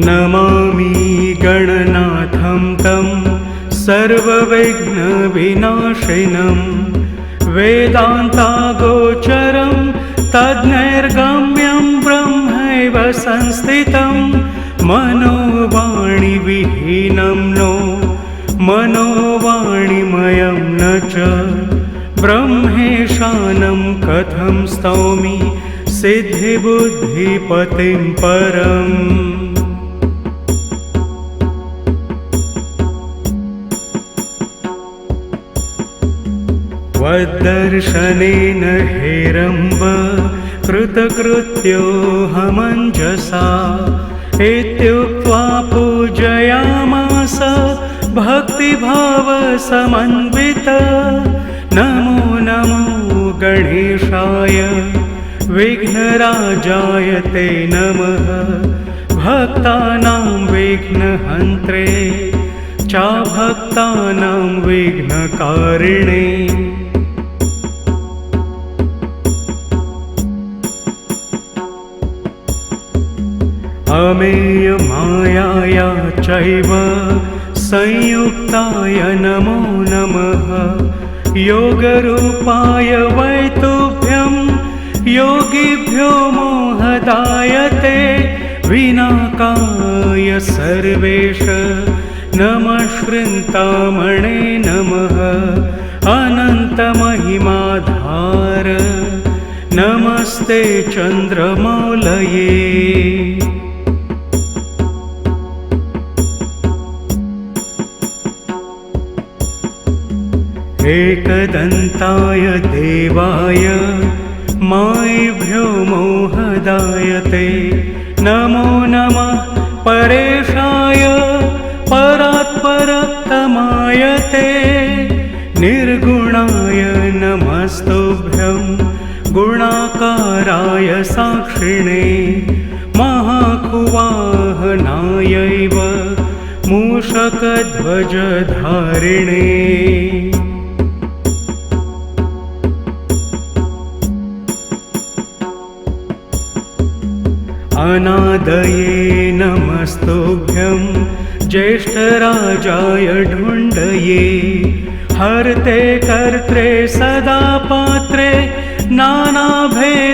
नमामि गणनाथं तं सर्वविघ्नविनाशिनं वेदान्तागोचरं तद्नैर्गम्यं ब्रह्मैव संस्थितं मनोवाणीविहीनं नो मनोवाणीमयं न च ब्रह्मेशानं कथं स्तौमि सिद्धिबुद्धिपतिं परम्। त्वद्दर्शनेन हेरम्ब कृतकृत्योऽहमञ्जसा इत्युक्त्वा पूजयामास भक्तिभावसमन्वित। नमो नमो गणेशाय विघ्नराजाय ते नमः भक्तानां विघ्नहन्त्रे चाभक्तानां विघ्नकारिणे। अमेयमायाया चैव संयुक्ताय नमो नमः योगरूपाय वै तुभ्यं योगिभ्यो मोहदायते विनाकाय सर्वेश नमश्कृन्तामणे नमः अनन्तमहिमाधार नमस्ते चन्द्रमौलये। एकदन्ताय देवाय मायिभ्यो मोहदायते नमो नमः परेशाय परात्परतमायते निर्गुणाय नमस्तुभ्यं गुणाकाराय साक्षिणे महाकुवाहनायैव मूषकध्वजधारिणे। अनादये नमस्तुभ्यं ज्येष्ठराजाय ढुण्डये हर्ते कर्त्रे सदा पात्रे नानाभेदमयाय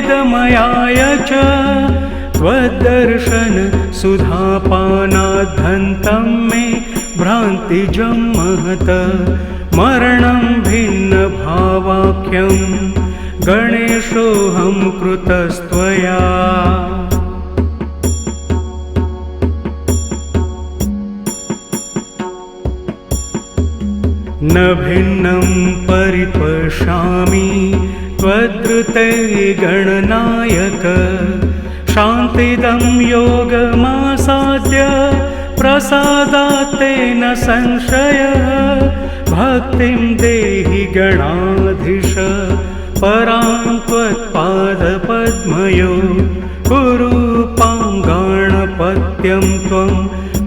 च त्वद्दर्शन सुधापानाद्धन्तं मे भ्रान्तिजं महत मरणं भिन्नभावाख्यं गणेशोऽहं कृतस्त्वया। न भिन्नं परिपश्यामि त्वद्ऋते गणनायक शान्तिदं योगमासाद्य प्रसादात् तेन संशयः भक्तिं देहि गणाधीश परां त्वत्पादपद्मयो कुरूपाङ्गाणपत्यं त्वं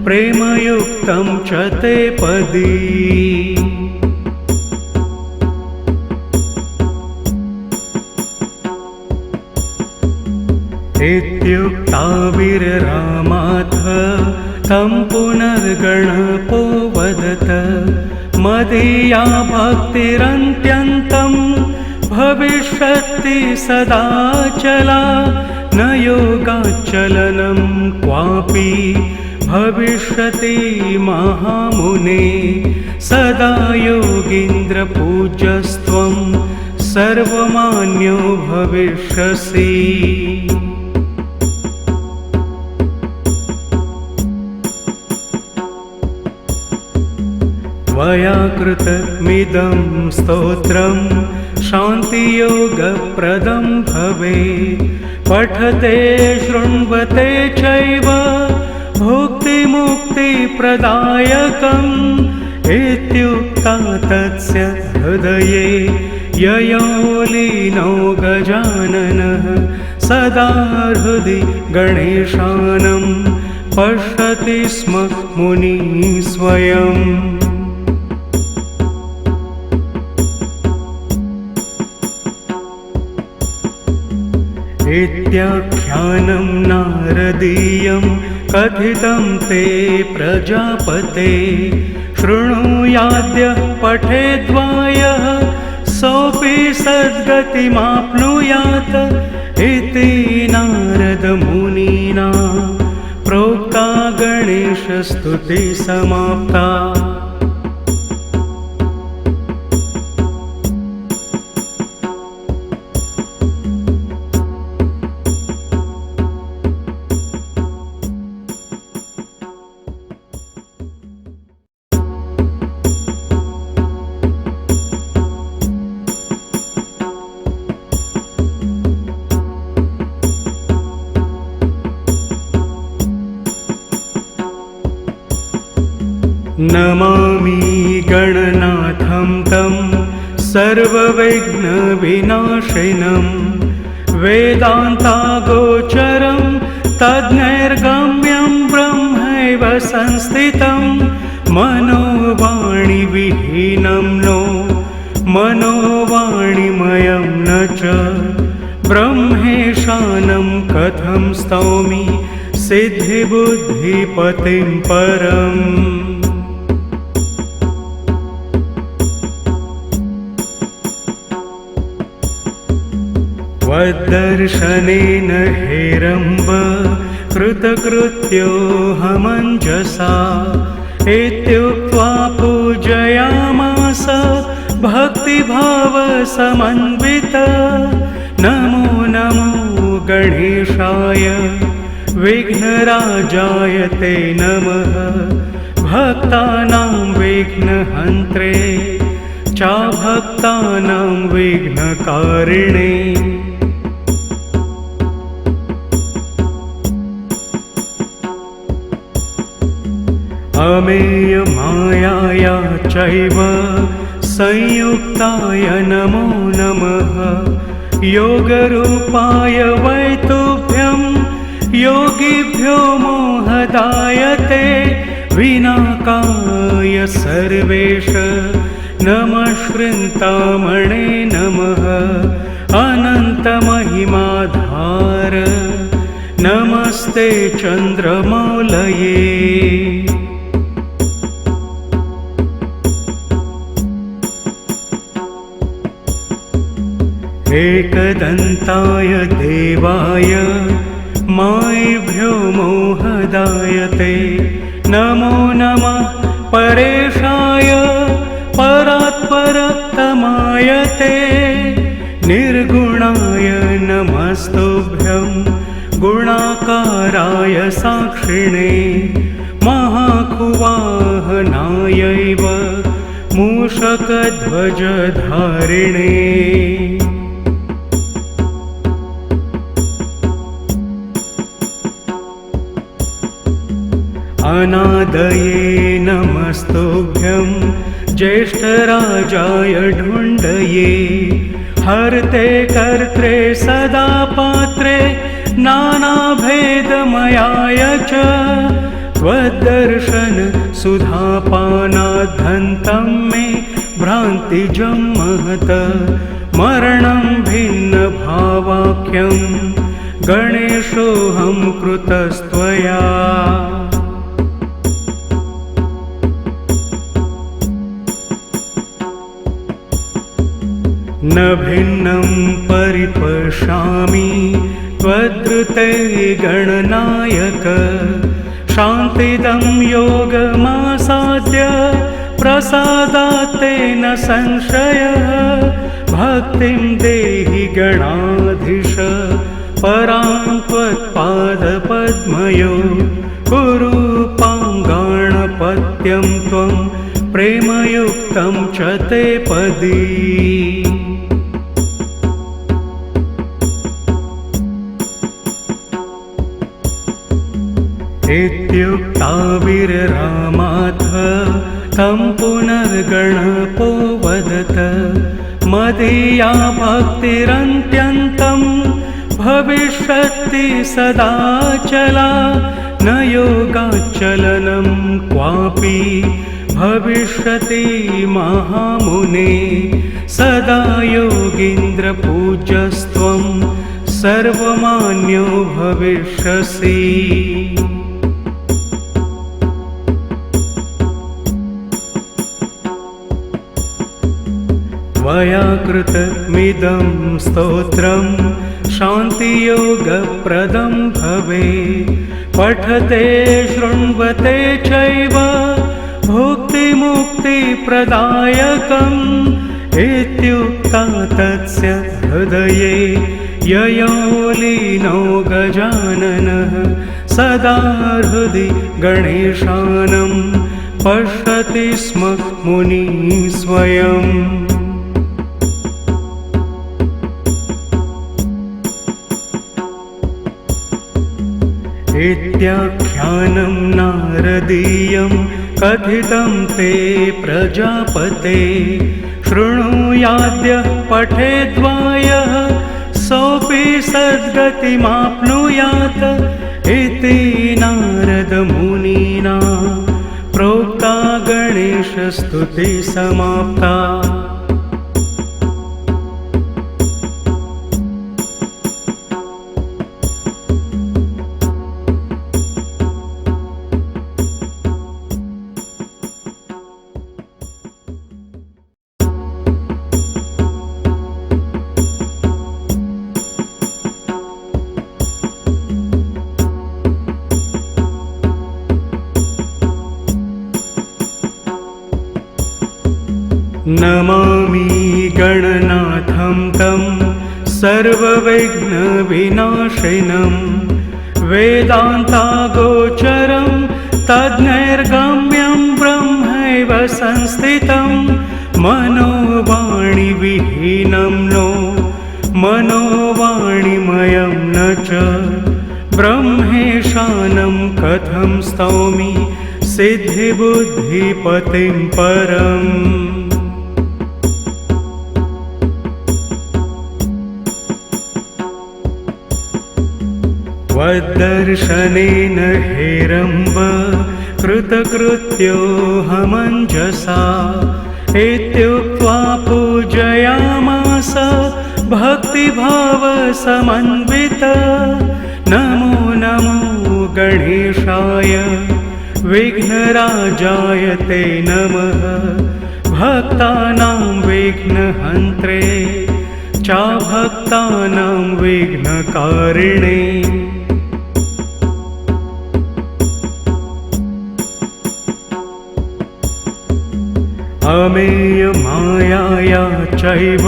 प्रेमयुक्तं च ते पदी। इत्युक्ताविररामाथ तं पुनर्गणपो वदत मदीया भक्तिरन्त्यन्तं भविष्यति सदाचला न योगाचलनं क्वापि भविष्यति महामुने सदा योगीन्द्रपूज्यस्त्वं सर्वमान्यो भविष्यसि। त्वया कृतमिदं स्तोत्रं शान्तियोगप्रदं भवेत् पठते शृण्वते चैव भुक्तिमुक्तिप्रदायकम् इत्युक्ता तस्य हृदये ययो लीनो गजाननः सदा हृदि गणेशानं पश्यति स्म मुनिः स्वयम्। इत्याख्यानं नारदीयं कथितं ते प्रजापते शृणुयाद्यः पठेद्वायः सोऽपि सद्गतिमाप्नुयात् इति नारदमुनिना प्रोक्ता गणेशस्तुतिः समाप्ता। नमामि गणनाथं तं सर्वविघ्नविनाशिनं वेदान्तागोचरं तद्नैर्गम्यं ब्रह्मैव संस्थितं मनोवाणिविहीनं नो मनोवाणिमयं न च ब्रह्मेशानं कथं स्तौमि सिद्धिबुद्धिपतिं परम्। त्वद्दर्शनेन हेरम्ब कृतकृत्योऽहमञ्जसा इत्युक्त्वा पूजयामास भक्तिभावसमन्वित। नमो नमो गणेशाय विघ्नराजाय ते नमः भक्तानां विघ्नहन्त्रे चाभक्तानां विघ्नकारिणे। अमेयमायाया चैव संयुक्ताय नमो नमः योगरूपाय वै तुभ्यं योगिभ्यो मोहदायते विनाकाय सर्वेश नमः श्रृन्तामणे नमः अनन्तमहिमाधार नमस्ते चन्द्रमौलये। एकदन्ताय देवाय मायिभ्यो मोहदायते नमो नमः परेशाय परात्परतमायते निर्गुणाय नमस्तुभ्यं गुणाकाराय साक्षिणे महाकुवाहनायैव मूषकध्वजधारिणे। अनादये नमस्तुभ्यं ज्येष्ठराजाय ढुण्डये हर्ते कर्त्रे सदा पात्रे नानाभेदमयाय च त्वद्दर्शन सुधापानाद्धन्तं मे भ्रान्तिजं महत मरणं भिन्नभावाख्यं गणेशोऽहं कृतस्त्वया। न भिन्नं परिपश्यामि त्वद्ऋते गणनायक शान्तिदं योगमासाद्य प्रसादात् तेन संशयः भक्तिं देहि गणाधीश परां त्वत्पादपद्मयो कुरु पाङ्गाणपत्यं त्वं प्रेमयुक्तं च ते पदी। इत्युक्ताविररामाथ तं पुनर्गणपो वदत मदीया भक्तिरन्त्यन्तं भविष्यति सदाचला न योगाचलनं क्वापि भविष्यति महामुने सदा योगीन्द्रपूज्यस्त्वं सर्वमान्यो भविष्यसि। त्वया कृतमिदं स्तोत्रं शान्तियोगप्रदं भवेत्। पठते शृण्वते चैव भुक्तिमुक्तिप्रदायकम् इत्युक्ता तस्य हृदये ययो लीनो गजाननः। सदा हृदि गणेशानं पश्यति स्म मुनिः स्वयम्। इत्याख्यानं नारदीयं कथितं ते प्रजापते। शृणुयाद्यः पठेद्वायः सोऽपि सद्गतिमाप्नुयात् इति नारदमुनिना प्रोक्ता गणेशस्तुतिः समाप्ता। नमामि गणनाथं तं सर्वविघ्नविनाशिनं। वेदान्तागोचरं तद्नैर्गम्यं ब्रह्मैव संस्थितं। मनोवाणिविहीनं नो मनोवाणिमयं न च। ब्रह्मेशानं कथं स्तौमि सिद्धिबुद्धिपतिं परम्। त्वद्दर्शनेन हेरम्ब कृतकृत्योऽहमञ्जसा। इत्युक्त्वा पूजयामास भक्तिभावसमन्वित। नमो नमो गणेशाय विघ्नराजाय ते नमः। भक्तानां विघ्नहन्त्रे चाभक्तानां विघ्नकारिणे। अमेयमायाया चैव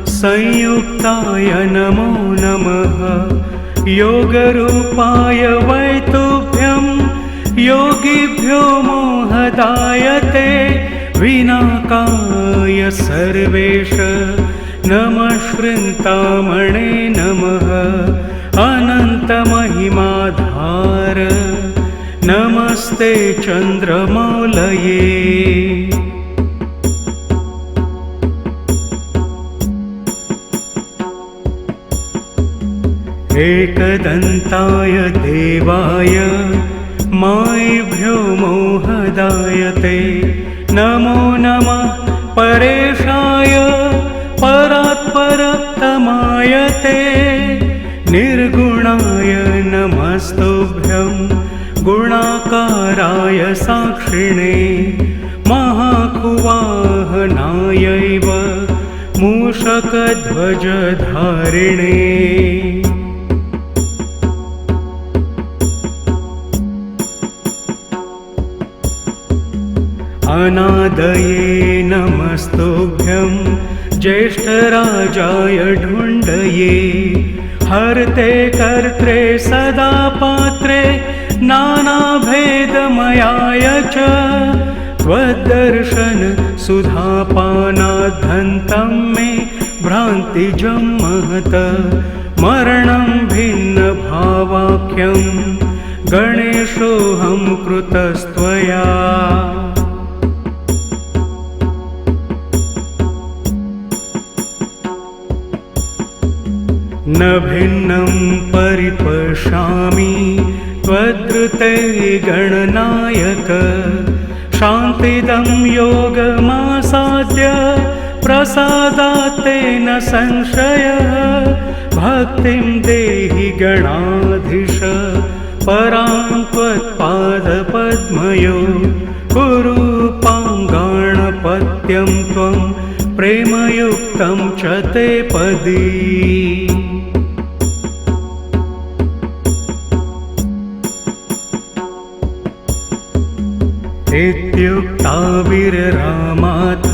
संयुक्ताय नमो नमः। योगरूपाय वै तुभ्यं योगिभ्यो मोहदायते। विनाकाय सर्वेश नमः श्रृन्तामणे नमः। अनन्तमहिमाधार नमस्ते चन्द्रमौलये। एकदन्ताय देवाय मायिभ्यो मोहदायते। नमो नमः परेशाय परात्परतमायते। निर्गुणाय नमस्तुभ्यं गुणाकाराय साक्षिणे। महाकुवाहनायैव मूषकध्वजधारिणे। अनादये नमस्तुभ्यं ज्येष्ठराजाय ढुण्डये। हर्ते कर्त्रे सदा पात्रे नानाभेदमयाय च। त्वद्दर्शन सुधापानाद्धन्तं मे भ्रान्तिजं महत। मरणं भिन्नभावाख्यं गणेशोऽहं कृतस्त्वया। न भिन्नं परिपश्यामि त्वद्ऋते गणनायक। शान्तिदं योगमासाद्य प्रसादात् तेन संशयः। भक्तिं देहि गणाधीश परां त्वत्पादपद्मयो कुरु पाङ्गाणपत्यं त्वं प्रेमयुक्तं च ते पदी। इत्युक्ताविररामाथ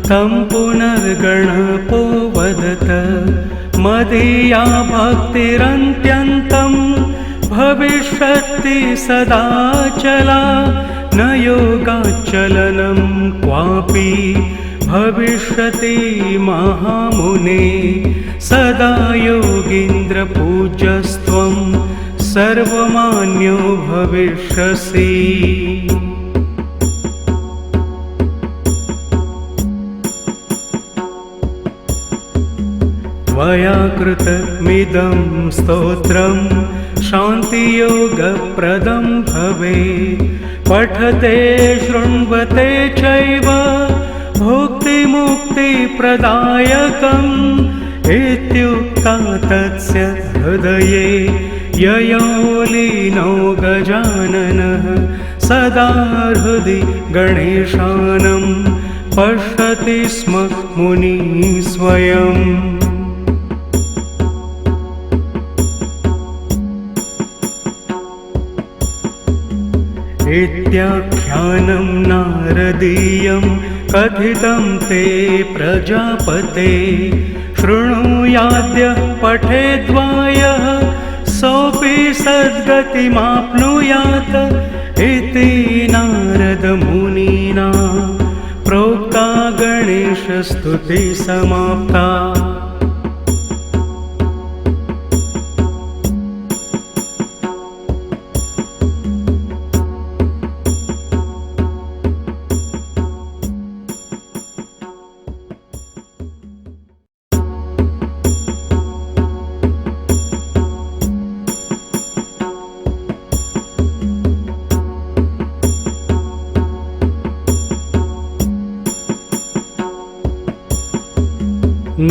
तं पुनर्गणपो वदत मदीया भक्तिरन्त्यन्तं भविष्यति सदाचला न योगाच्चलनं क्वापि भविष्यति महामुने सदा योगीन्द्रपूज्यस्त्वं सर्वमान्यो भविष्यसि। त्वया कृतमिदं स्तोत्रं शान्तियोगप्रदं भवेत् पठते शृण्वते चैव भुक्तिमुक्तिप्रदायकम् इत्युक्ता तस्य हृदये ययो लीनो गजाननः सदा हृदि गणेशानं पश्यति स्म मुनिः स्वयम्। इत्याख्यानं नारदीयं कथितं ते प्रजापते शृणुयाद्यः पठेद्वायः सोऽपि सद्गतिमाप्नुयात् इति नारदमुनिना प्रोक्ता गणेशस्तुतिः समाप्ता।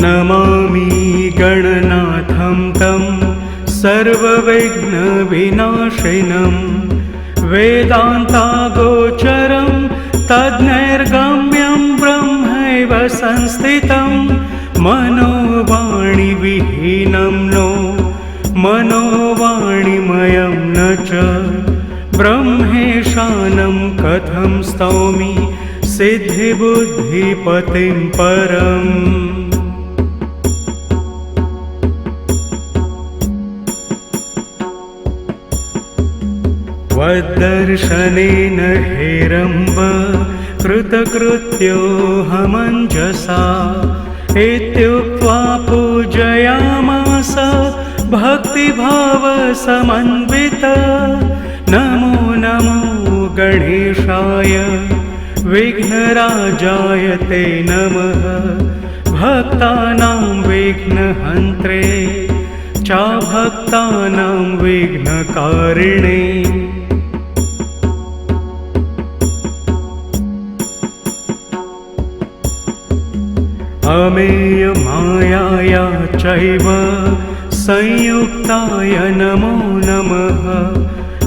नमामि गणनाथं तं सर्वविघ्नविनाशिनं वेदान्तागोचरं तद्नैर्गम्यं ब्रह्मैव संस्थितं मनोवाणिविहीनं नो मनोवाणिमयं न च ब्रह्मेशानं कथं स्तौमि सिद्धिबुद्धिपतिं परम्। त्वद्दर्शनेन हेरम्ब कृतकृत्योऽहमञ्जसा इत्युक्त्वा पूजयामास भक्तिभावसमन्वित। नमो नमो गणेशाय विघ्नराजाय ते नमः भक्तानां विघ्नहन्त्रे चाभक्तानां विघ्नकारिणे। अमेयमायाया चैव संयुक्ताय नमो नमः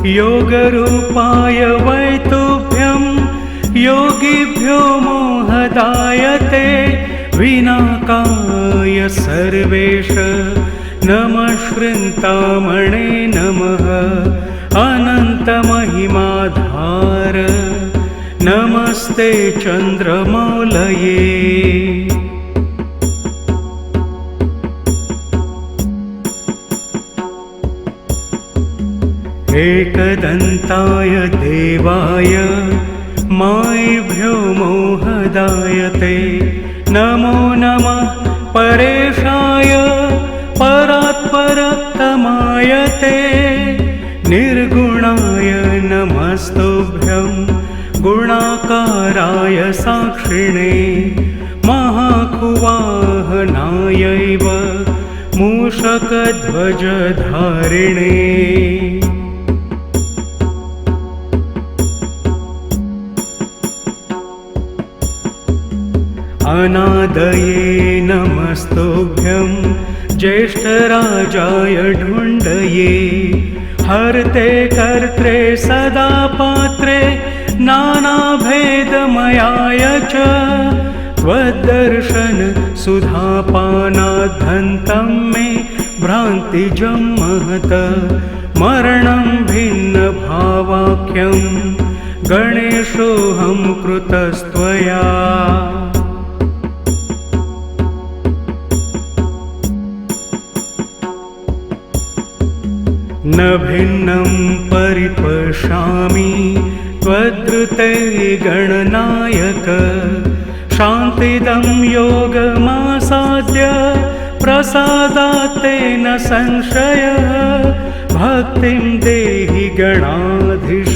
योगरूपाय वै तुभ्यं योगिभ्यो मोहदायते विनाकाय सर्वेश नमः श्रृन्तामणे नमः अनन्तमहिमाधार नमस्ते चन्द्रमौलये। एकदन्ताय देवाय मायिभ्यो मोहदायते नमो नमः परेशाय परात्परतमायते निर्गुणाय नमस्तुभ्यं गुणाकाराय साक्षिणे महाकुवाहनायैव मूषकध्वजधारिणे। अनादये नमस्तुभ्यं ज्येष्ठराजाय ढुण्डये हर्ते कर्त्रे सदा पात्रे नानाभेदमयाय च त्वद्दर्शन सुधापानाद्धन्तं मे भ्रान्तिजं महत मरणं भिन्नभावाख्यं गणेशोऽहं कृतस्त्वया न भिन्नं परिपश्यामि त्वद्रुते गणनायक शान्तिदं योगमासाद्य प्रसादात् तेन संशयः भक्तिं देहि गणाधीश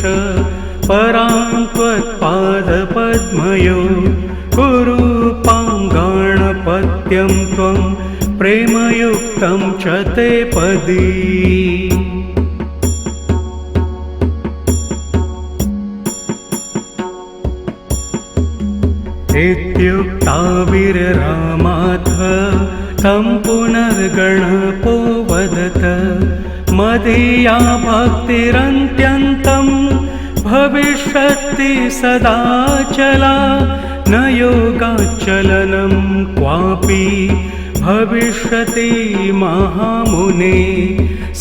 परां त्वत्पादपद्मयो कुरूपां गणपत्यं त्वं प्रेमयुक्तं च ते पदी इत्युक्ता वीररामाथ तं पुनर्गणपो वदत मदीया भक्तिरन्त्यन्तं भविष्यति सदाचला न योगाचलनं क्वापि भविष्यति महामुने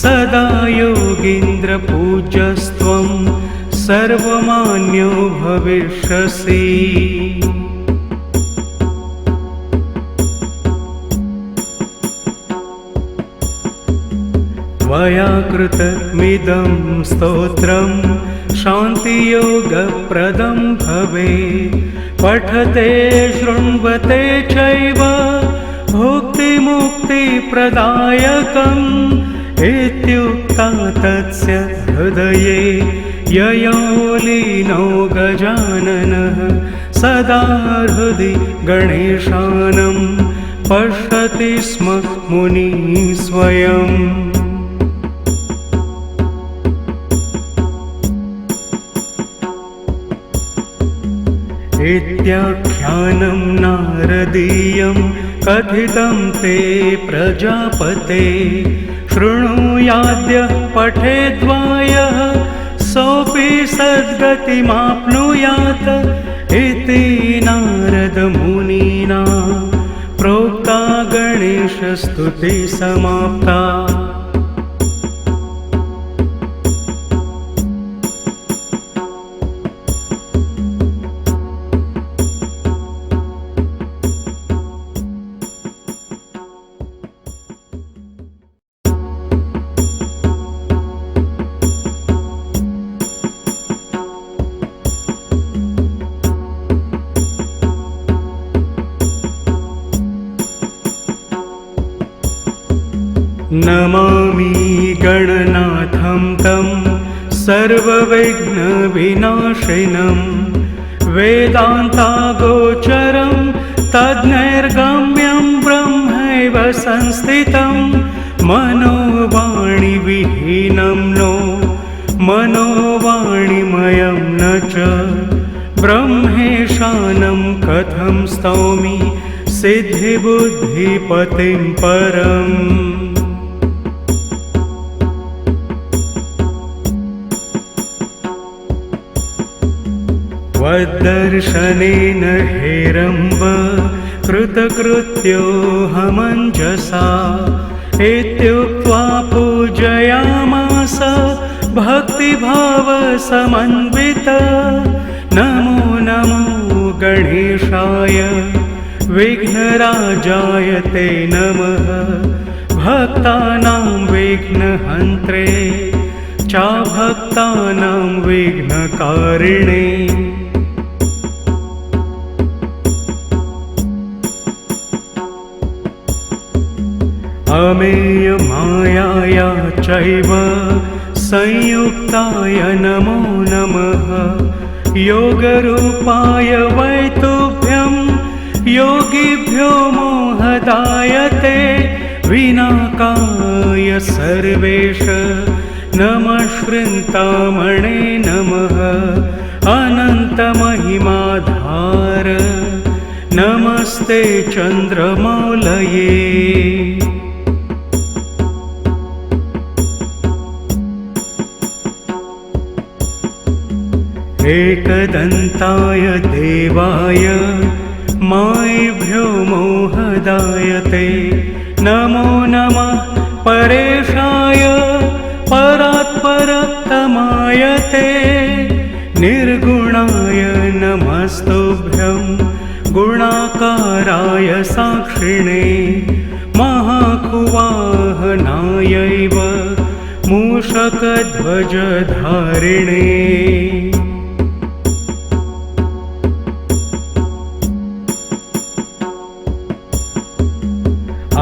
सदा योगीन्द्रपूज्यस्त्वं सर्वमान्यो भविष्यसि त्वया कृतमिदं स्तोत्रं शान्तियोगप्रदं भवेत् पठते शृण्वते चैव भुक्तिमुक्तिप्रदायकम् इत्युक्ता तस्य हृदये ययो लीनो गजाननः सदा हृदि गणेशानं पश्यति स्म मुनिः स्वयम् इत्याख्यानं नारदीयं कथितं ते प्रजापते शृणुयाद्य पठेद्वायः सोऽपि सद्गतिमाप्नुयात् इति नारदमुनिना प्रोक्ता गणेशस्तुतिः समाप्ता नमामि गणनाथं तं सर्वविघ्नविनाशिनं वेदान्तागोचरं तद्नैर्गम्यं ब्रह्मैव संस्थितं मनोवाणिविहीनं नो मनोवाणिमयं न च ब्रह्मेशानं कथं स्तौमि सिद्धिबुद्धिपतिं परम् त्वद्दर्शनेन हेरम्ब कृतकृत्योऽहमञ्जसा इत्युक्त्वा पूजयामास भक्तिभावसमन्वित नमो नमो गणेशाय विघ्नराजाय ते नमः भक्तानां विघ्नहन्त्रे चाभक्तानां विघ्नकारिणे अमेयमायाया चैव संयुक्ताय नमो नमः योगरूपाय वै तुभ्यं योगिभ्यो मोहदायते विनाकाय सर्वेश नमः श्रृन्तामणे नमः अनन्तमहिमाधार नमस्ते चन्द्रमौलये। एकदन्ताय देवाय मायिभ्यो मोहदायते नमो नमः परेशाय परात्परतमायते निर्गुणाय नमस्तुभ्यं गुणाकाराय साक्षिणे महाकुवाहनायैव मूषकध्वजधारिणे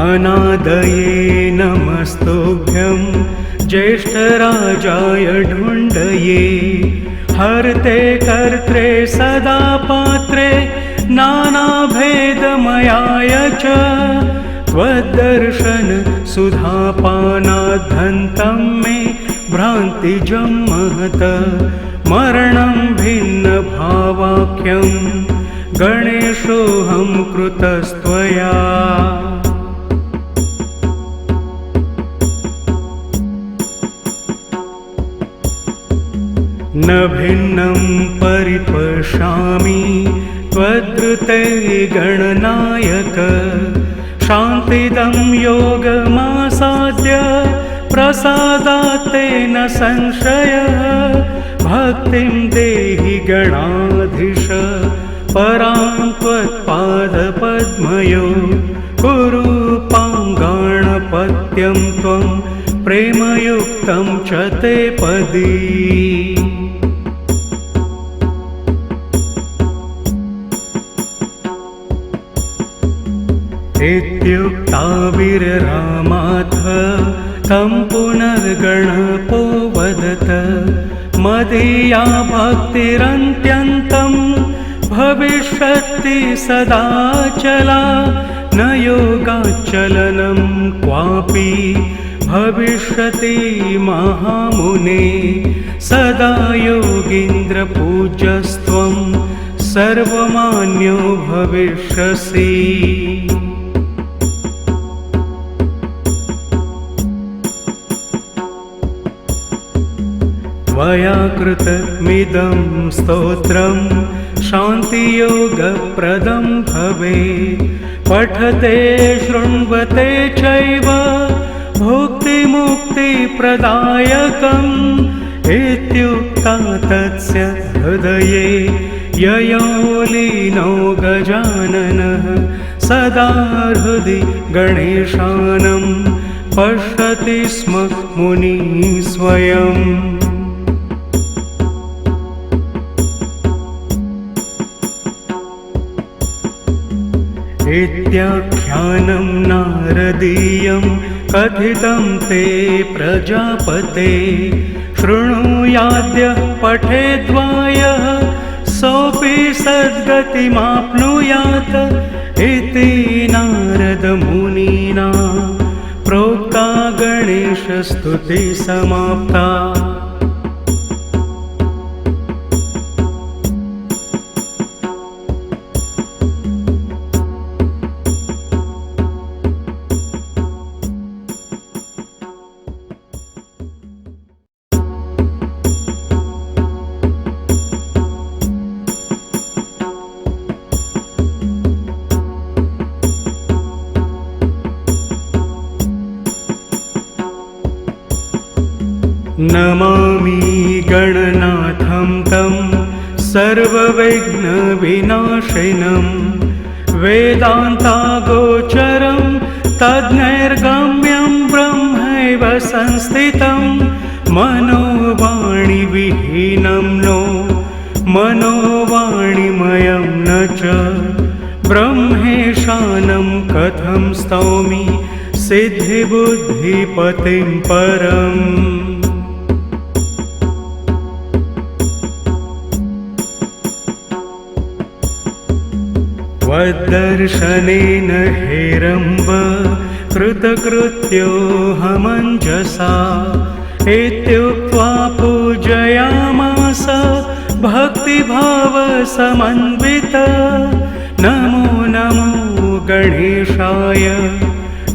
अनादये नमस्तुभ्यं ज्येष्ठराजाय ढुण्डये हर्ते कर्त्रे सदा पात्रे नानाभेदमयाय च त्वद्दर्शन सुधापानाद्धन्तं मे भ्रान्तिजं महत मरणं भिन्नभावाख्यं गणेशोऽहं कृतस्त्वया। न भिन्नं परिपश्यामि त्वद्रुते गणनायक शान्तिदं योगमासाद्य प्रसादात् तेन संशयः भक्तिं देहि गणाधीश परां त्वत्पादपद्मयो कुरु पाङ्गाणपत्यं त्वं प्रेमयुक्तं च ते पदी। इत्युक्ताविररामाथ तं पुनर्गणपो वदत मदीया भक्तिरन्त्यन्तं भविष्यति सदाचला न योगाचलनं क्वापि भविष्यति महामुने सदा योगीन्द्रपूज्यस्त्वं सर्वमान्यो भविष्यसि। त्वया कृतमिदं स्तोत्रं शान्तियोगप्रदं भवेत् पठते शृण्वते चैव भुक्तिमुक्तिप्रदायकम् इत्युक्ता तस्य हृदये ययो लीनो गजाननः सदा हृदि गणेशानं पश्यति स्म मुनिः स्वयम्। इत्याख्यानं नारदीयं कथितं ते प्रजापते शृणुयाद्य पठेद्वायः सोऽपि सद्गतिमाप्नुयात् इति नारदमुनिना प्रोक्ता गणेशस्तुतिः समाप्ता। नमामि गणनाथं तं सर्वविघ्नविनाशिनं वेदान्तागोचरं तद्नैर्गम्यं ब्रह्मैव संस्थितं मनोवाणिविहीनं नो मनोवाणिमयं न च ब्रह्मेशानं कथं स्तौमि सिद्धिबुद्धिपतिं परम्। त्वद्दर्शनेन हेरम्ब कृतकृत्योऽहमञ्जसा इत्युक्त्वा पूजयामास भक्तिभावसमन्वित नमो नमो गणेशाय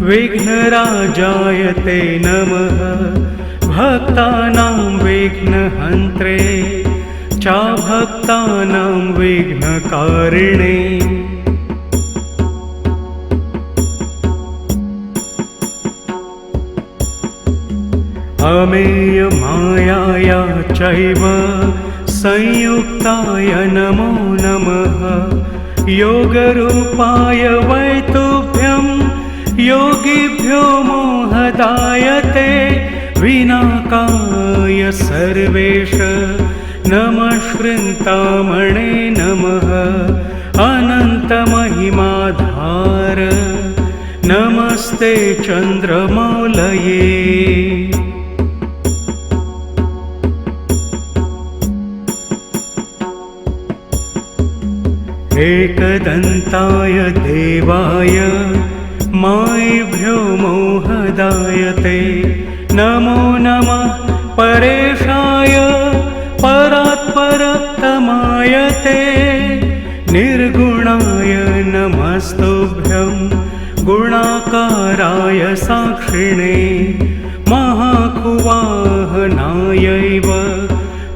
विघ्नराजाय ते नमः। भक्तानां विघ्नहन्त्रे च भक्तानां विघ्नकारिणे। अमेय मायाया चैव संयुक्ताय नमो नमः। योगरूपाय वै तुभ्यं योगिभ्यो मोहदायते। विनाकाय सर्वेश नमश्कृन्तामणे नमः। अनन्तमहिमाधार नमस्ते चन्द्रमौलये। एकदन्ताय देवाय मायिभ्यो मोहदायते। नमो नमः परेशाय परात्परतमायते। निर्गुणाय नमस्तुभ्यं गुणाकाराय साक्षिणे। महाकुवाहनायैव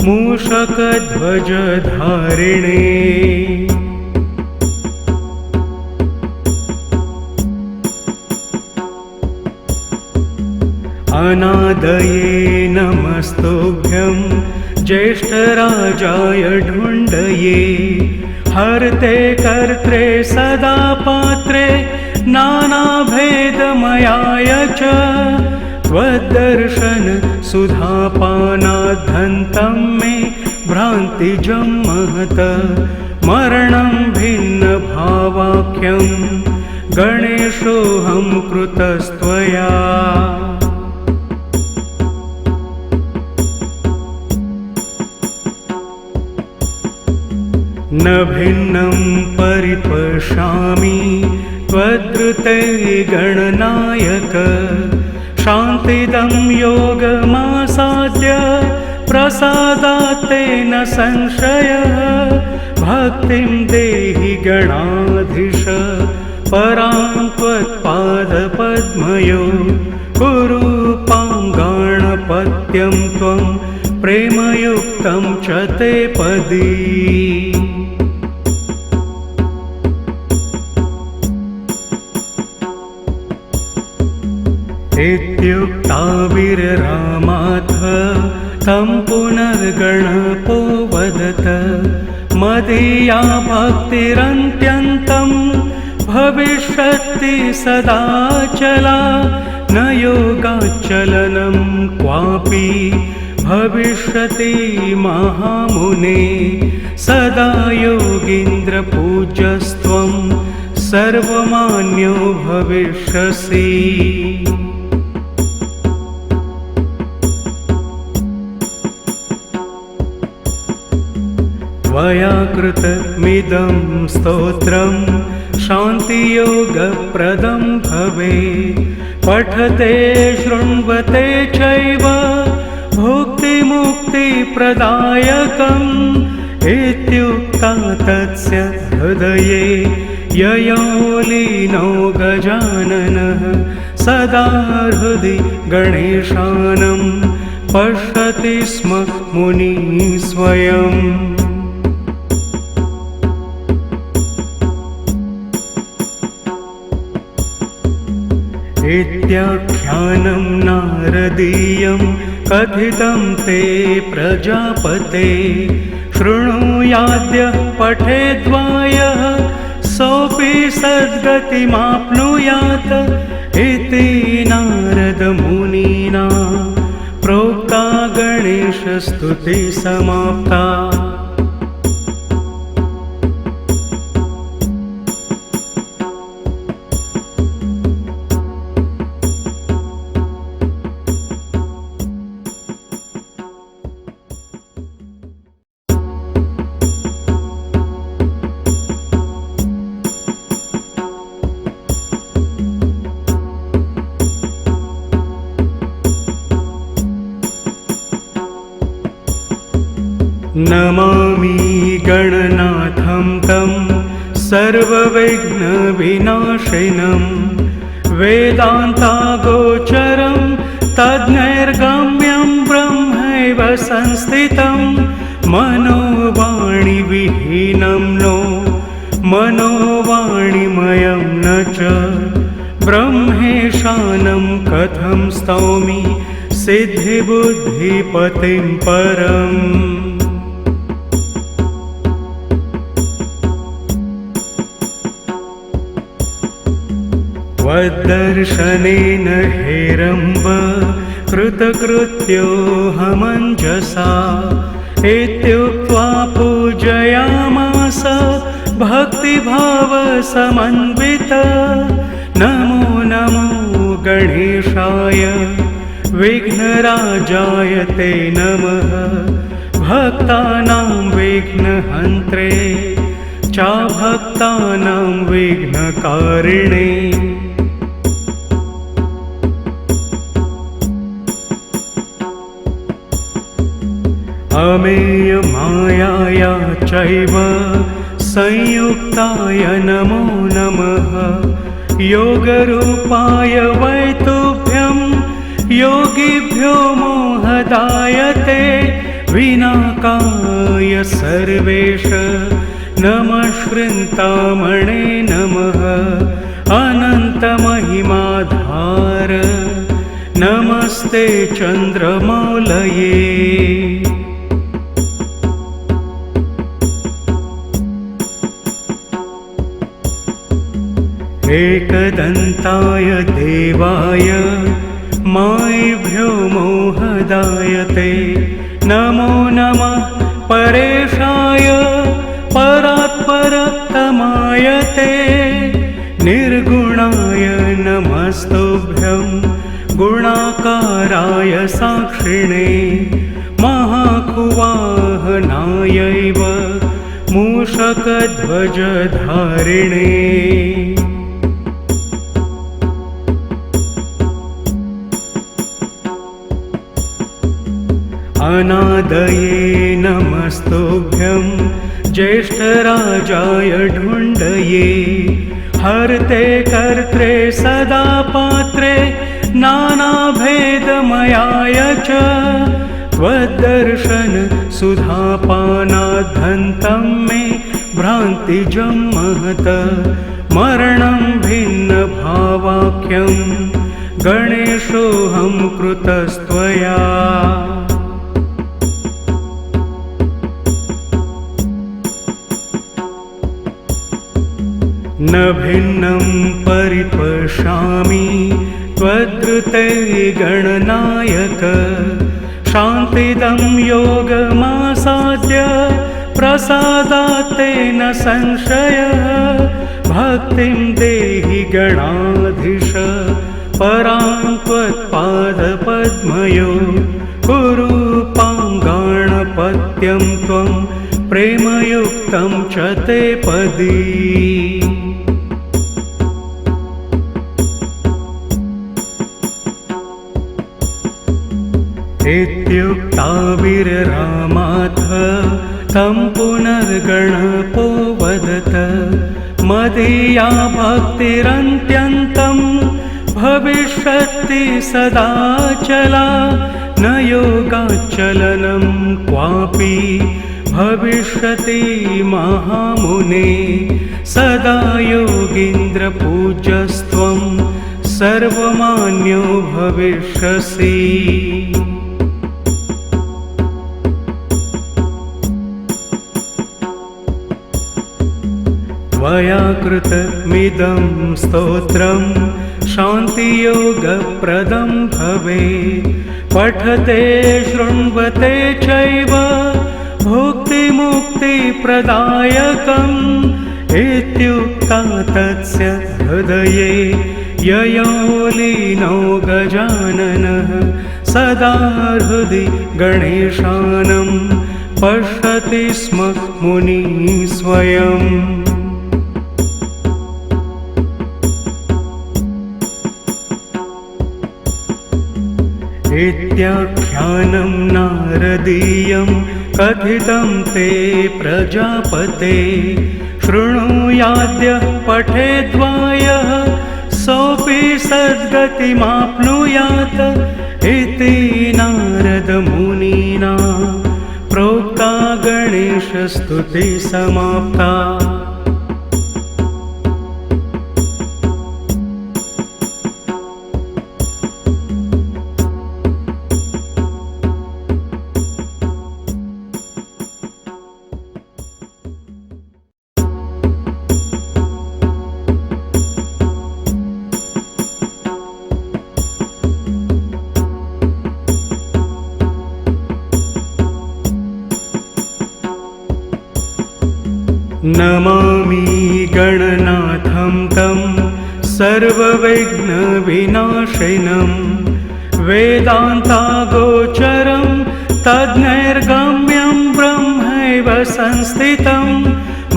मूषकध्वजधारिणे। अनादये नमस्तुभ्यं ज्येष्ठराजाय ढुण्डये। हर्ते कर्त्रे सदा पात्रे नानाभेदमयाय च। त्वद्दर्शन सुधापानाद्धन्तं मे भ्रान्तिजं महत। मरणं भिन्नभावाख्यं गणेशोऽहं कृतस्त्वया। न भिन्नं परिपश्यामि त्वद्ऋते गणनायक। शान्तिदं योगमासाद्य प्रसादात् तेन संशयः। भक्तिं देहि गणाधीश परां त्वत्पादपद्मयो। कुरु पाङ्गाणपत्यं त्वं प्रेमयुक्तं च ते पदी। इत्युक्ताविररामाथ तं पुनर्गणपो वदत। मदीया भक्तिरन्त्यन्तं भविष्यति सदाचला। न योगाच्चलनं क्वापि भविष्यति महामुने। सदा योगीन्द्रपूज्यस्त्वं सर्वमान्यो भविष्यसि। त्वया कृतमिदं स्तोत्रं शान्तियोगप्रदं भवेत्। पठते शृण्वते चैव भुक्तिमुक्तिप्रदायकम्। इत्युक्ता तस्य हृदये ययो लीनो गजाननः। सदा हृदि गणेशानं पश्यति स्म मुनिः स्वयम्। इत्याख्यानं नारदीयं कथितं ते प्रजापते। शृणुयाद्यः पठेद्वायः सोऽपि सद्गतिमाप्नुयात्। इति नारदमुनिना प्रोक्ता गणेशस्तुतिः समाप्ता। नमामि गणनाथं तं सर्वविघ्नविनाशिनं वेदान्तागोचरं तद्नैर्गम्यं ब्रह्मैव संस्थितं मनोवाणिविहीनं नो मनोवाणिमयं न च ब्रह्मेशानं कथं स्तौमि सिद्धिबुद्धिपतिं परम् त्वद्दर्शनेन हेरम्ब कृतकृत्योऽहमञ्जसा इत्युक्त्वा पूजयामास भक्तिभावसमन्वित नमो नमो गणेशाय विघ्नराजाय ते नमः भक्तानां विघ्नहन्त्रे चाभक्तानां विघ्नकारिणे अमेयमायाया चैव संयुक्ताय नमो नमः योगरूपाय वै तुभ्यं योगिभ्यो मोहदायते विनाकाय सर्वेश नमः श्रृन्तामणे नमः अनन्तमहिमाधार नमस्ते चन्द्रमौलये एकदन्ताय देवाय मायिभ्यो मोहदायते नमो नमः परेशाय परात्परतमायते निर्गुणाय नमस्तुभ्यं गुणाकाराय साक्षिणे महाकुवाहनायैव मूषकध्वजधारिणे अनादये नमस्तुभ्यं ज्येष्ठराजाय ढुण्डये हर्ते कर्त्रे सदा पात्रे नानाभेदमयाय च त्वद्दर्शन सुधापानाद्धन्तं मे भ्रान्तिजं महत मरणं भिन्नभावाख्यं गणेशोऽहं कृतस्त्वया न भिन्नं परिपश्यामि त्वद्कृते गणनायक शान्तिदं योगमासाद्य प्रसादात् तेन संशयः भक्तिं देहि गणाधीश परां त्वत्पादपद्मयो कुरु पाङ्गाणपत्यं त्वं प्रेमयुक्तं च ते पदी इत्युक्ताविररामाथ तं पुनर्गणपो वदत मदीया भक्तिरन्त्यन्तं भविष्यति सदाचला न योगाचलनं क्वापि भविष्यति महामुने सदा योगीन्द्रपूज्यस्त्वं सर्वमान्यो भविष्यसि त्वया कृतमिदं स्तोत्रं शान्तियोगप्रदं भवेत् पठते शृण्वते चैव भुक्तिमुक्तिप्रदायकम् इत्युक्ता तस्य हृदये ययो लीनो गजाननः सदा हृदि गणेशानं पश्यति स्म मुनिः स्वयम् इत्याख्यानं नारदीयं कथितं ते प्रजापते शृणुयाद्यः पठेद्वायः सोऽपि सद्गतिमाप्नुयात् इति नारदमुनिना प्रोक्ता गणेशस्तुतिः समाप्ता। नमामि गणनाथं तं सर्वविघ्नविनाशिनं वेदान्तागोचरं तद्नैर्गम्यं ब्रह्मैव संस्थितं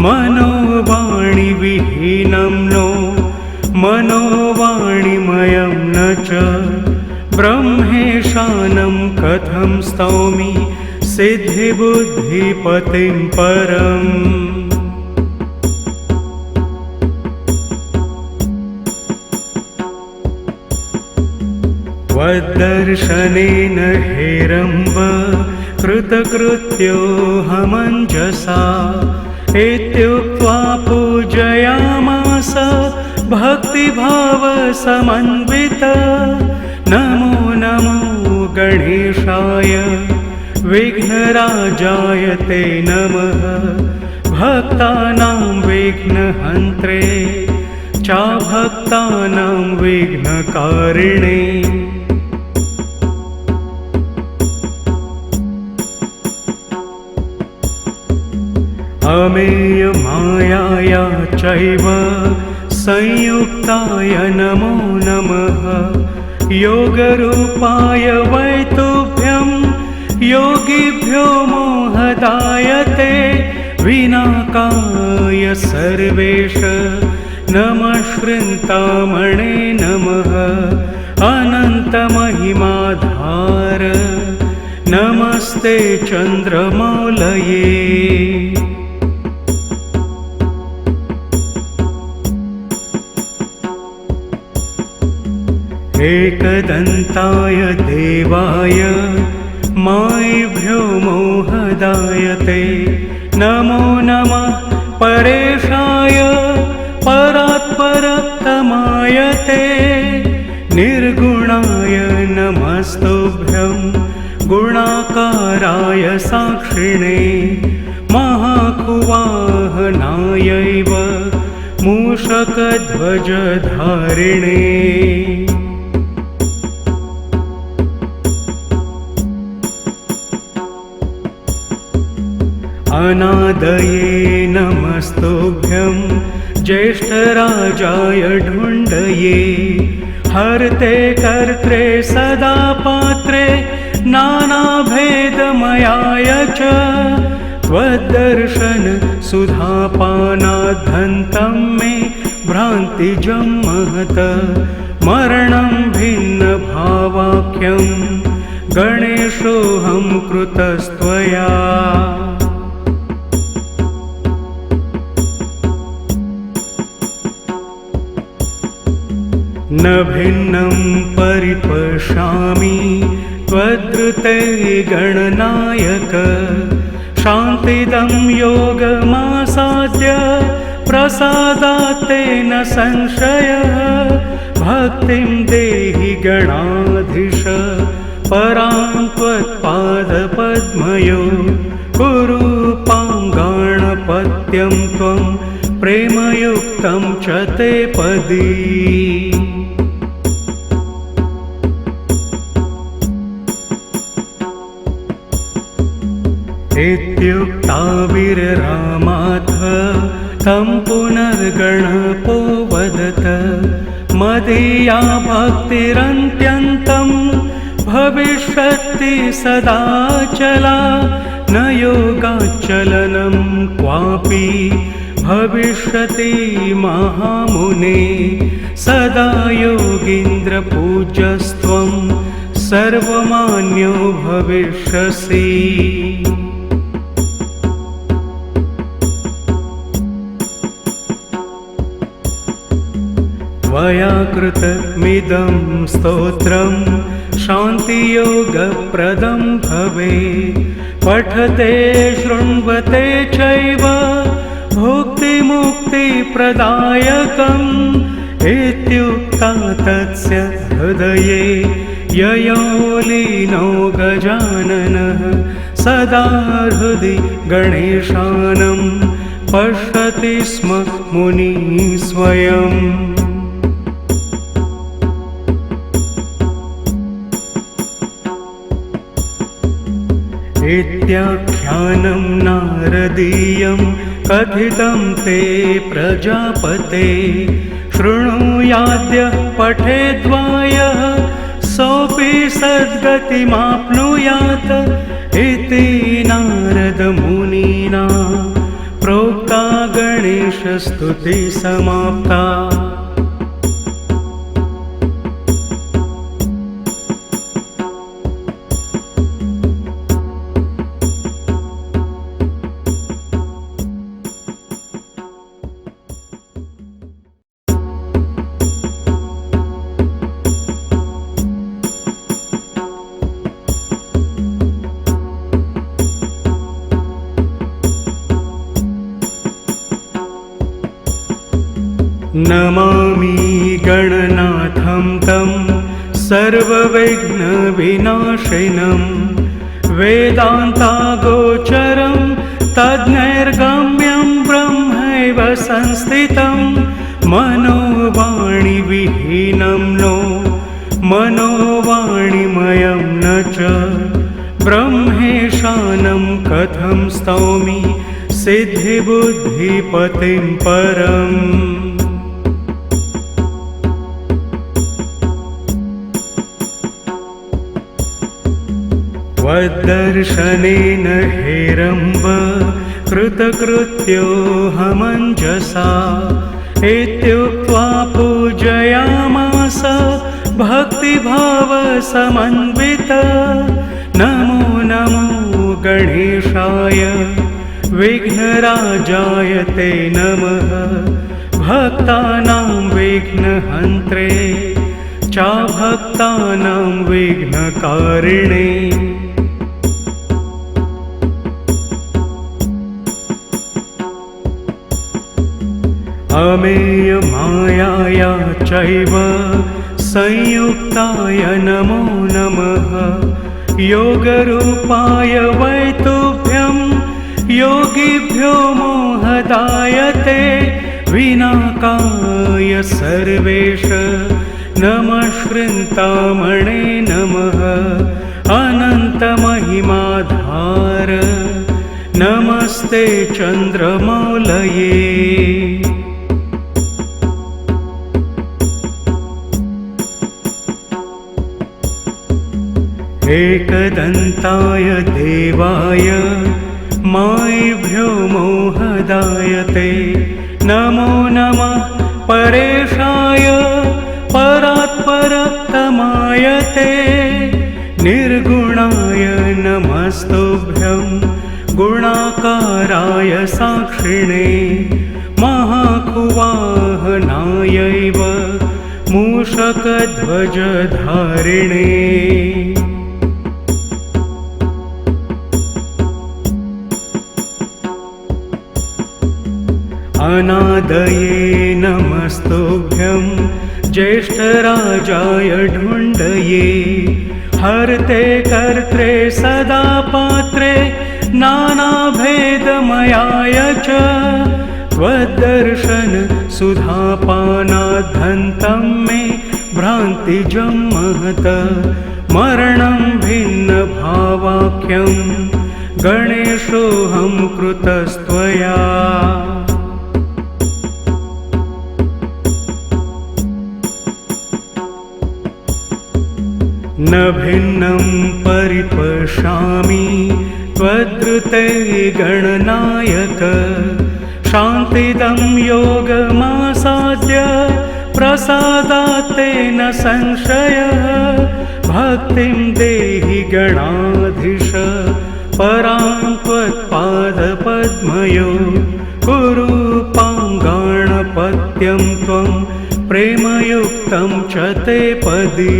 मनोवाणिविहीनं नो मनोवाणिमयं न च ब्रह्मेशानं कथं स्तौमि सिद्धिबुद्धिपतिं परम्। त्वद्दर्शनेन हेरम्ब कृतकृत्योऽहमञ्जसा इत्युक्त्वा पूजयामास भक्तिभावसमन्वित। नमो नमो गणेशाय विघ्नराजाय ते नमः भक्तानां विघ्नहन्त्रे चाभक्तानां विघ्नकारिणे। अमेयमायाया चैव संयुक्ताय नमो नमः योगरूपाय वै तुभ्यं योगिभ्यो मोहदायते विनाकाय सर्वेश नमः श्रृन्तामणे नमः अनन्तमहिमाधार नमस्ते चन्द्रमौलये। एकदन्ताय देवाय मायिभ्यो मोहदायते नमो नमः परेशाय परात्परतमायते निर्गुणाय नमस्तुभ्यं गुणाकाराय साक्षिणे महाकुवाहनायैव मूषकध्वजधारिणे। अनादये नमस्तुभ्यं ज्येष्ठराजाय ढुण्डये हर्ते कर्त्रे सदा पात्रे नानाभेदमयाय च त्वद्दर्शन सुधापानाद्धन्तं मे भ्रान्तिजं महत मरणं भिन्नभावाख्यं गणेशोऽहं कृतस्त्वया। न भिन्नं परिपश्यामि त्वद्ऋते गणनायक शान्तिदं योगमासाद्य प्रसादात् तेन संशयः भक्तिं देहि गणाधीश परां त्वत्पादपद्मयो कुरु पाङ्गाणपत्यं त्वं प्रेमयुक्तं च ते पदी। इत्युक्ताविररामाथ तं पुनर्गणपो वदत मदीया भक्तिरन्त्यन्तं भविष्यति सदाचला न योगाचलनं क्वापि भविष्यति महामुने सदा योगीन्द्रपूज्यस्त्वं सर्वमान्यो भविष्यसि। त्वया कृतमिदं स्तोत्रं शान्तियोगप्रदं भवेत्। पठते शृण्वते चैव भुक्तिमुक्तिप्रदायकम् इत्युक्ता तस्य हृदये ययो लीनो गजाननः। सदा हृदि गणेशानं पश्यति स्म मुनिः स्वयम्। इत्याख्यानं नारदीयं कथितं ते प्रजापते। शृणुयाद्य पठेद्वायः सोऽपि सद्गतिमाप्नुयात् इति नारदमुनिना प्रोक्ता गणेशस्तुतिः समाप्ता। नमामि गणनाथं तं सर्वविघ्नविनाशिनं। वेदान्तागोचरं तद्नैर्गम्यं ब्रह्मैव संस्थितं। मनोवाणिविहीनं नो मनोवाणिमयं न च। ब्रह्मेशानं कथं स्तौमि सिद्धिबुद्धिपतिं परम्। त्वद्दर्शनेन हेरम्ब कृतकृत्योऽहमञ्जसा। इत्युक्त्वा पूजयामास भक्तिभावसमन्वित। नमो नमो गणेशाय विघ्नराजाय ते नमः। भक्तानां विघ्नहन्त्रे चाभक्तानां विघ्नकारिणे। अमेयमायाया चैव संयुक्ताय नमो नमः। योगरूपाय वै तुभ्यं योगिभ्यो मोहदायते। विनाकाय सर्वेश नमश्चिन्तामणे नमः। अनन्तमहिमाधार नमस्ते चन्द्रमौलये। एकदन्ताय देवाय मायिभ्यो मोहदायते। नमो नमः परेशाय परात्परतमायते। निर्गुणाय नमस्तुभ्यं गुणाकाराय साक्षिणे। महाकुवाहनायैव मूषकध्वजधारिणे। अनादये नमस्तुभ्यं ज्येष्ठराजाय ढुण्डये। हर्ते कर्त्रे सदा पात्रे नानाभेदमयाय च। त्वद्दर्शन सुधापानाद्धन्तं मे भ्रान्तिजं महत। मरणं भिन्नभावाख्यं गणेशोऽहं कृतस्त्वया। न भिन्नं परिपश्यामि त्वद्रुते गणनायक। शान्तिदं योगमासाद्य प्रसादात् तेन संशयः। भक्तिं देहि गणाधीश परां त्वत्पादपद्मयो। कुरु पाङ्गाणपत्यं त्वं प्रेमयुक्तं च ते पदी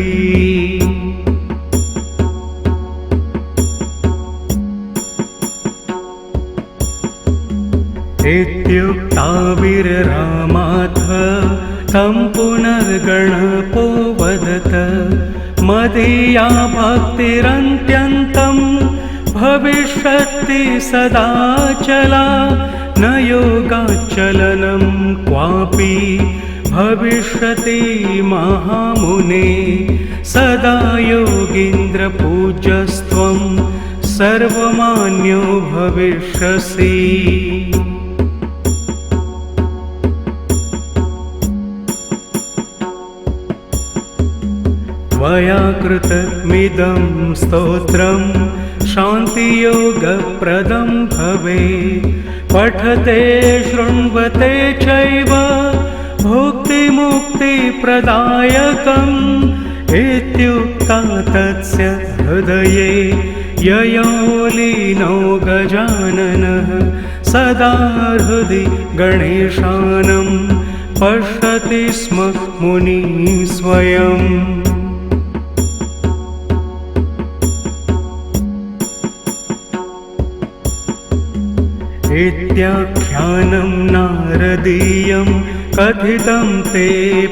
इत्युक्ता वीररामाथ तं पुनर्गणपो वदत मदीया भक्तिरन्त्यन्तं भविष्यति सदाचला न योगाचलनं क्वापि भविष्यति महामुने सदा योगीन्द्रपूज्यस्त्वं सर्वमान्यो भविष्यसि त्वया कृतमिदं स्तोत्रं शान्तियोगप्रदं भवेत् पठते शृण्वते चैव भुक्तिमुक्तिप्रदायकम् इत्युक्ता तस्य हृदये ययो लीनो गजाननः सदा हृदि गणेशानं पश्यति स्म मुनिः स्वयम् इत्याख्यानं नारदीयं कथितं ते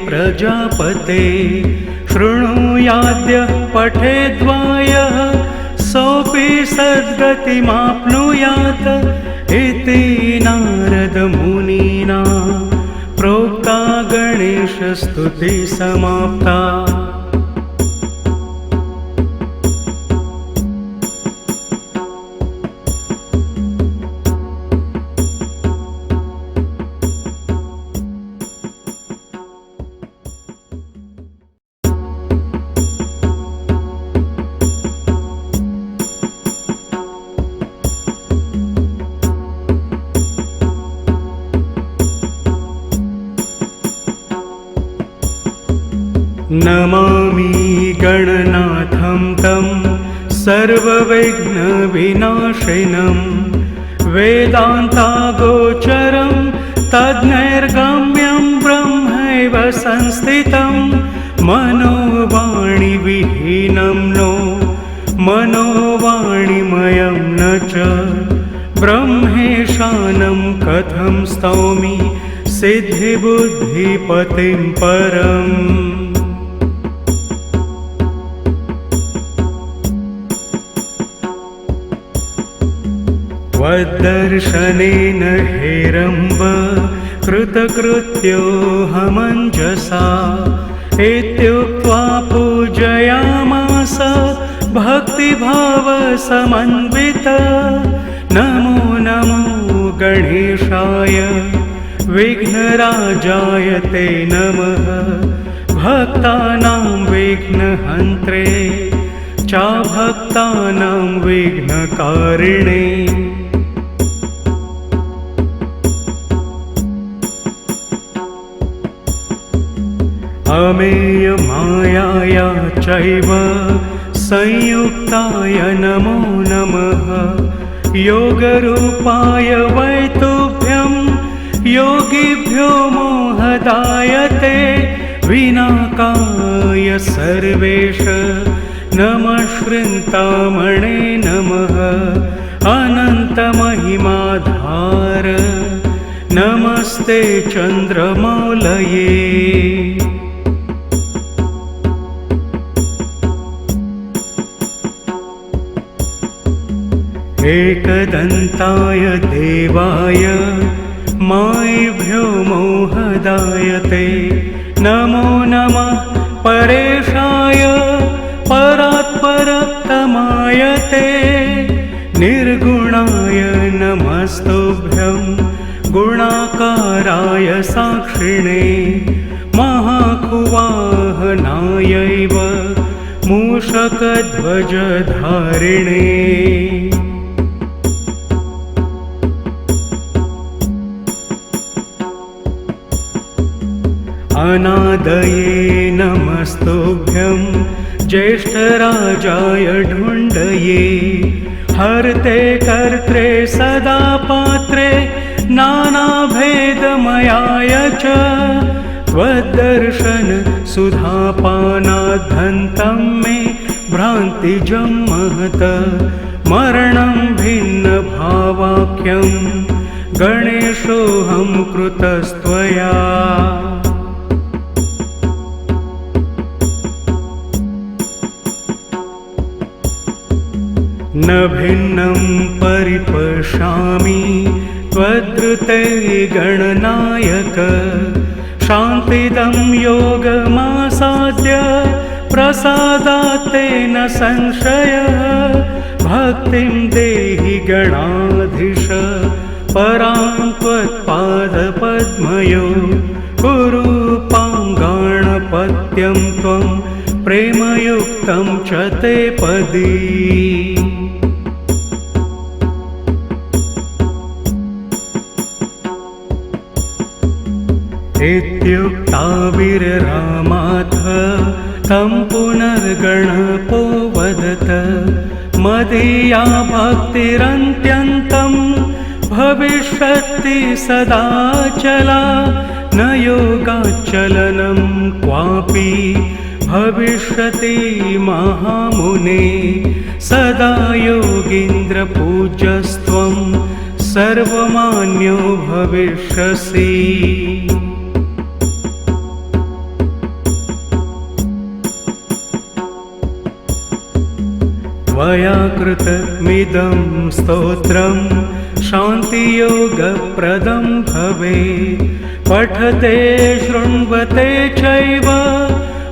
प्रजापते शृणुयाद्य पठेद्वायः सोऽपि सद्गतिमाप्नुयात् इति नारदमुनिना प्रोक्ता गणेशस्तुतिः समाप्ता नमामि गणनाथं तं सर्वविघ्नविनाशिनं वेदान्तागोचरं तद्नैर्गम्यं ब्रह्मैव संस्थितं मनोवाणिविहीनं नो मनोवाणिमयं न च ब्रह्मेशानं कथं स्तौमि सिद्धिबुद्धिपतिं परम् त्वद्दर्शनेन हेरम्ब कृतकृत्योऽहमञ्जसा इत्युक्त्वा पूजयामास भक्तिभावसमन्वित नमो नमो गणेशाय विघ्नराजाय ते नमः भक्तानां विघ्नहन्त्रे चाभक्तानां विघ्नकारिणे अमेयमायाया चैव संयुक्ताय नमो नमः योगरूपाय वै तुभ्यं योगिभ्यो मोहदायते विनाकाय सर्वेश नमः श्रृन्तामणे नमः अनन्तमहिमाधार नमस्ते चन्द्रमौलये एकदन्ताय देवाय मायिभ्यो मोहदायते नमो नमः परेशाय परात्परतमायते निर्गुणाय नमस्तुभ्यं गुणाकाराय साक्षिणे महाकुवाहनायैव मूषकध्वजधारिणे अनादये नमस्तुभ्यं ज्येष्ठराजाय ढुण्डये हर्ते कर्त्रे सदा पात्रे नानाभेदमयाय च त्वद्दर्शन सुधापानाद्धन्तं मे भ्रान्तिजं महत मरणं भिन्नभावाख्यं गणेशोऽहं कृतस्त्वया। न भिन्नं परिपश्यामि त्वद्रुते गणनायक शान्तिदं योगमासाद्य प्रसादात् तेन संशयः भक्तिं देहि गणाधीश परां त्वत्पादपद्मयो कुरूपाङ्गाणपत्यं त्वं प्रेमयुक्तं च ते पदी। इत्युक्ता विररामाथ तं पुनर्गणपो वदत मदीया भक्तिरन्त्यन्तं भविष्यति सदाचला न योगाचलनं क्वापि भविष्यति महामुने सदा योगीन्द्रपूज्यस्त्वं सर्वमान्यो भविष्यसि। त्वया कृतमिदं स्तोत्रं शान्तियोगप्रदं भवेत् पठते शृण्वते चैव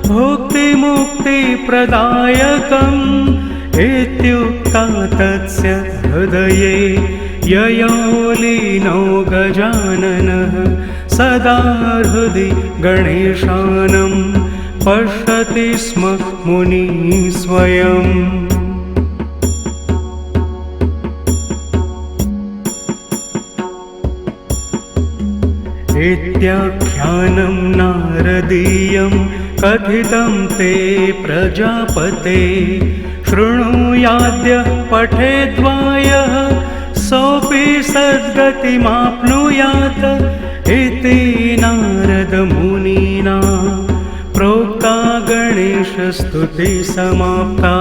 भुक्तिमुक्तिप्रदायकम् इत्युक्ता तस्य हृदये ययो लीनो गजाननः सदा हृदि गणेशानं पश्यति स्म मुनिः स्वयम्। इत्याख्यानं नारदीयं कथितं ते प्रजापते शृणुयाद्य पठेद्वायः सोऽपि सद्गतिमाप्नुयात् इति नारदमुनिना प्रोक्ता गणेशस्तुतिः समाप्ता।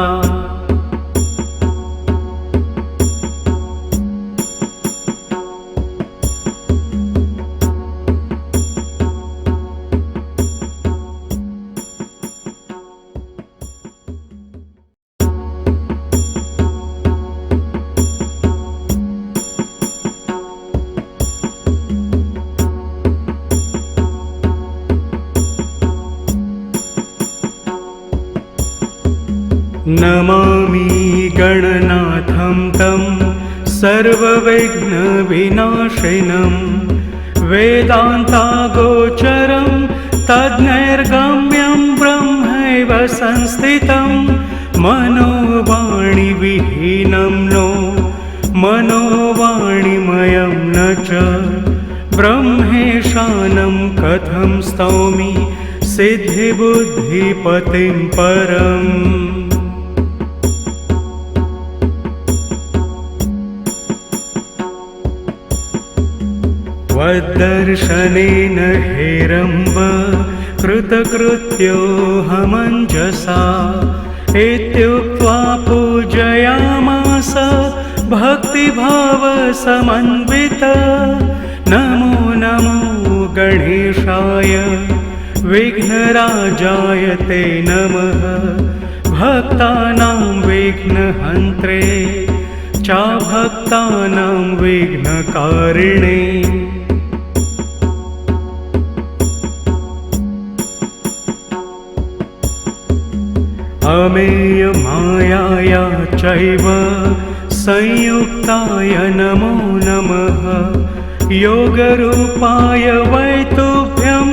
नमामि गणनाथं तं सर्वविघ्नविनाशिनं वेदान्तागोचरं तद्नैर्गम्यं ब्रह्मैव संस्थितं मनोवाणिविहीनं नो मनोवाणिमयं न च ब्रह्मेशानं कथं स्तौमि सिद्धिबुद्धिपतिं परम्। त्वद्दर्शनेन हेरम्ब कृतकृत्योऽहमञ्जसा इत्युक्त्वा पूजयामास भक्तिभावसमन्वित। नमो नमो गणेशाय विघ्नराजाय ते नमः भक्तानां विघ्नहन्त्रे चाभक्तानां विघ्नकारिणे। अमेयमायाय चैव संयुक्ताय नमो नमः योगरूपाय वै तुभ्यं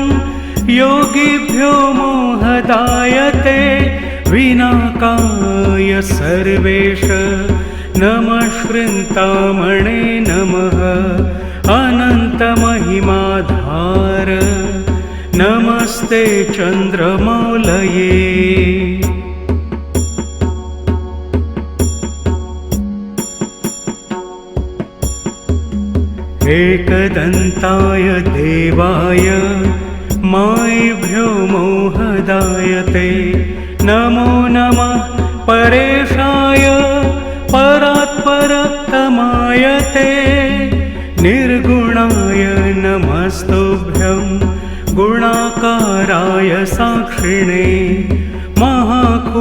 योगिभ्यो मोहदायते विनाकाय सर्वेश नमः श्रृन्तामणे नमः अनन्तमहिमाधार नमस्ते चन्द्रमौलये। एकदन्ताय देवाय मायिभ्यो मोहदायते नमो नमः परेशाय परात्परतमायते निर्गुणाय नमस्तुभ्यं गुणाकाराय साक्षिणे महाकुवाहनायैव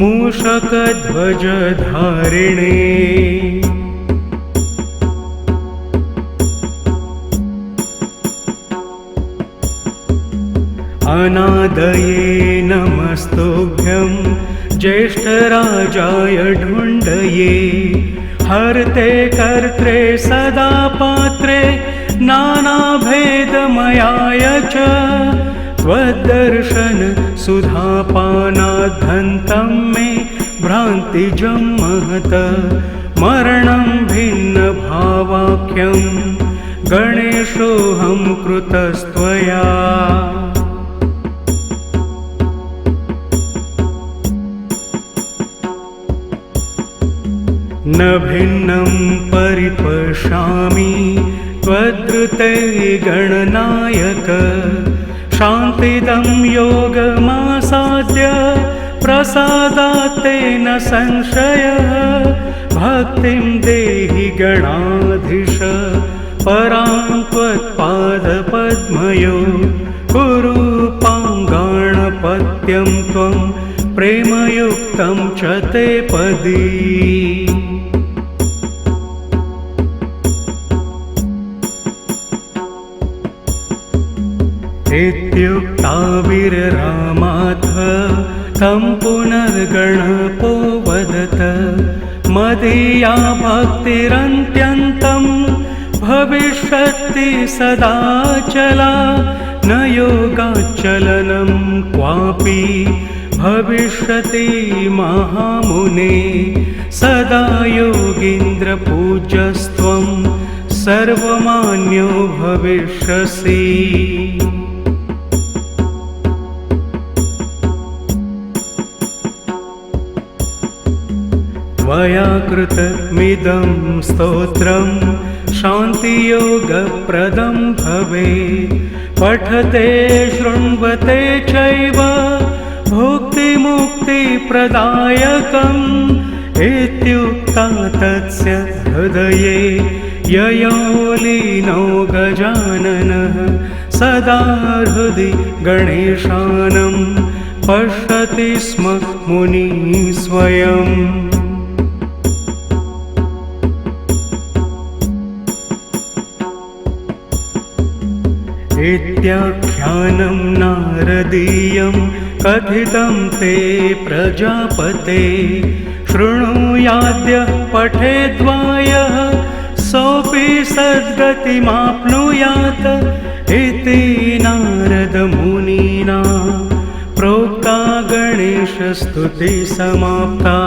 मूषकध्वजधारिणे अनादये नमस्तुभ्यं ज्येष्ठराजाय ढुण्डये हर्ते कर्त्रे सदा पात्रे नानाभेदमयाय च त्वद्दर्शन सुधापानाद्धन्तं मे भ्रान्तिजं महत मरणं भिन्नभावाख्यं गणेशोऽहं कृतस्त्वया न भिन्नं परिपश्यामि त्वद्ऋते गणनायक शान्तिदं योगमासाद्य प्रसादात् तेन संशयः भक्तिं देहि गणाधीश परां त्वत्पादपद्मयो कुरु पाङ्गाणपत्यं त्वं प्रेमयुक्तं च ते पदी इत्युक्ताविररामाथ तं पुनर्गणपो वदत मदीया भक्तिरन्त्यन्तं भविष्यति सदाचला न योगाचलनं क्वापि भविष्यति महामुने सदा योगीन्द्रपूज्यस्त्वं सर्वमान्यो भविष्यसि त्वया कृतमिदं स्तोत्रं शान्तियोगप्रदं भवेत् पठते शृण्वते चैव भुक्तिमुक्तिप्रदायकम् इत्युक्ता तस्य हृदये ययो लीनो गजाननः सदा हृदि गणेशानं पश्यति स्म मुनिः स्वयम् इत्याख्यानं नारदीयं कथितं ते प्रजापते शृणुयाद्यः पठेद्वायः सोऽपि सद्गतिमाप्नुयात् इति नारदमुनिना प्रोक्ता गणेशस्तुतिः समाप्ता।